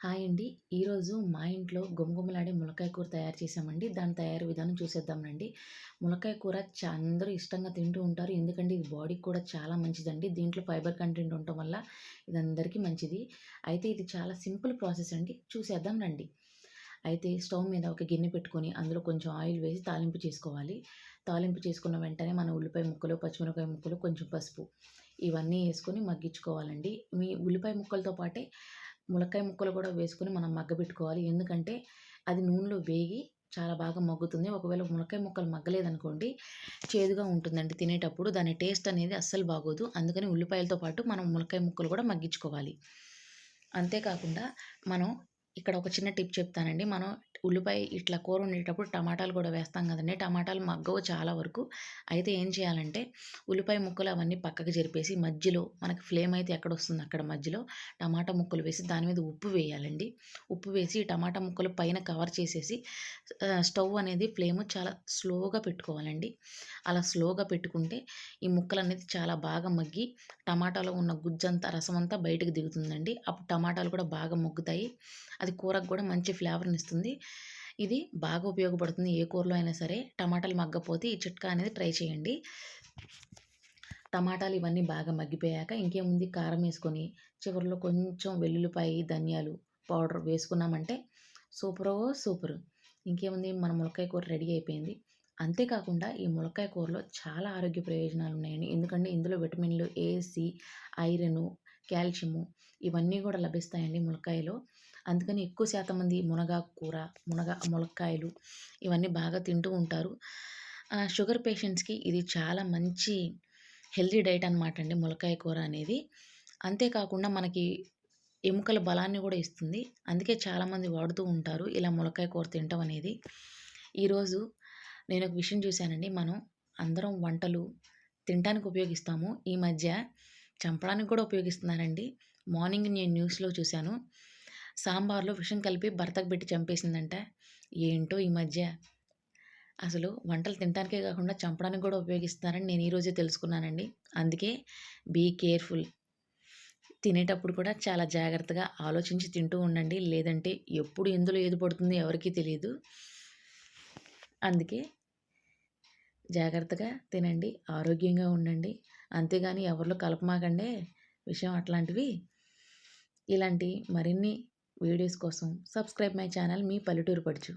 Hi అండి. ఈరోజు మా ఇంట్లో గుమగుమలాడే ములక్కాయ కూర తయారు చేశామండి. దాని తయారీ విధానం చూసేద్దాం రండి. ములక్కాయ కూర అందరూ ఇష్టంగా తింటూ ఉంటారు. ఎందుకంటే ఇది బాడీకి కూడా చాలా మంచిదండి. దీంట్లో ఫైబర్ కంటెంట్ ఉండటం వల్ల ఇది అందరికీ మంచిది. అయితే ఇది చాలా సింపుల్ ప్రాసెస్ అండి. చూసేద్దాం రండి. అయితే స్టవ్ మీద ఒక గిన్నె పెట్టుకొని అందులో కొంచెం ఆయిల్ వేసి తాలింపు చేసుకోవాలి. తాలింపు చేసుకున్న వెంటనే మన ఉల్లిపాయ ముక్కలు, పచ్చిమిరపకాయ ముక్కలు, కొంచెం పసుపు ఇవన్నీ వేసుకొని మగ్గించుకోవాలండి. మీ ఉల్లిపాయ ముక్కలతో పాటే ములక్కాయ ముక్కలు కూడా వేసుకొని మనం మగ్గబెట్టుకోవాలి. ఎందుకంటే అది నూనెలో వేగి చాలా బాగా మగ్గుతుంది. ఒకవేళ ములక్కాయ ముక్కలు మగ్గలేదనుకోండి చేదుగా ఉంటుందండి తినేటప్పుడు. దాని టేస్ట్ అనేది అస్సలు బాగోదు. అందుకని ఉల్లిపాయలతో పాటు మనం ములక్కాయ ముక్కలు కూడా మగ్గించుకోవాలి. అంతేకాకుండా మనం ఇక్కడ ఒక చిన్న టిప్ చెప్తానండి. మనం ఉల్లిపాయ ఇట్లా కూర వండేటప్పుడు టమాటాలు కూడా వేస్తాం కదండీ! టమాటాలు మగ్గవు చాలా వరకు. అయితే ఏం చేయాలంటే ఉల్లిపాయ ముక్కలు అవన్నీ పక్కకు జరిపేసి మధ్యలో మనకి ఫ్లేమ్ అయితే ఎక్కడొస్తుందో అక్కడ మధ్యలో టమాటా ముక్కలు వేసి దాని మీద ఉప్పు వేయాలండి. ఉప్పు వేసి టమాటా ముక్కలు పైన కవర్ చేసేసి స్టవ్ అనేది ఫ్లేమ్ చాలా స్లోగా పెట్టుకోవాలండి. అలా స్లోగా పెట్టుకుంటే ఈ ముక్కలనేది చాలా బాగా మగ్గి టమాటాలో ఉన్న గుజ్జంతా రసమంతా బయటకు దిగుతుందండి. అప్పుడు టమాటాలు కూడా బాగా మగ్గుతాయి. అది కూరకు కూడా మంచి ఫ్లేవర్‌నిస్తుంది. ఇది బాగా ఉపయోగపడుతుంది ఏ కూరలో అయినా సరే. టమాటాలు మగ్గకపోతే ఈ చిట్కా అనేది ట్రై చేయండి. టమాటాలు ఇవన్నీ బాగా మగ్గిపోయాక ఇంకేముంది కారం వేసుకొని చివరిలో కొంచెం వెల్లుల్లిపాయి, ధనియాలు పౌడర్ వేసుకున్నామంటే సూపరో సూపరు. ఇంకేముంది మన ములక్కాయ కూర రెడీ అయిపోయింది. అంతేకాకుండా ఈ ములక్కాయ కూరలో చాలా ఆరోగ్య ప్రయోజనాలు ఉన్నాయండి. ఎందుకంటే ఇందులో విటమిన్‌లు ఏ, సి, ఐరను, కాల్షియము ఇవన్నీ కూడా లభిస్తాయండి ములక్కాయలో. అందుకని ఎక్కువ శాతం మంది మునగాకు కూర, ములక్కాయలు ఇవన్నీ బాగా తింటూ ఉంటారు. షుగర్ పేషెంట్స్‌కి ఇది చాలా మంచి హెల్తీ డైట్ అనమాట అండి ములక్కాయ కూర అనేది. అంతేకాకుండా మనకి ఎముకల బలాన్ని కూడా ఇస్తుంది. అందుకే చాలామంది వాడుతూ ఉంటారు ఇలా ములక్కాయ కూర తినటం అనేది. ఈరోజు నేను ఒక విషయం చూశానండి. మనం అందరం వంటలు తినటానికి ఉపయోగిస్తాము. ఈ మధ్య చంపడానికి కూడా ఉపయోగిస్తున్నారండి. మార్నింగ్ నేను న్యూస్‌లో చూశాను. సాంబార్‌లో విషం కలిపి భర్తకు పెట్టి చంపేసిందంట. ఏంటో ఈ మధ్య అసలు వంటలు తినటానికే కాకుండా చంపడానికి కూడా ఉపయోగిస్తున్నారని నేను ఈరోజే తెలుసుకున్నానండి. అందుకే బీ కేర్‌ఫుల్. తినేటప్పుడు కూడా చాలా జాగ్రత్తగా ఆలోచించి తింటూ ఉండండి. లేదంటే ఎప్పుడు ఎందులో ఏది పడుతుందో ఎవరికీ తెలీదు. అందుకే జాగ్రత్తగా తినండి. ఆరోగ్యంగా ఉండండి. అంతేగాని ఎవరిలో కలపమాకండే విషయం అట్లాంటివి. ఇలాంటి మరిన్ని వీడియోస్ కోసం సబ్స్క్రైబ్ మై ఛానల్ మీ పల్లెటూరు పడుచు.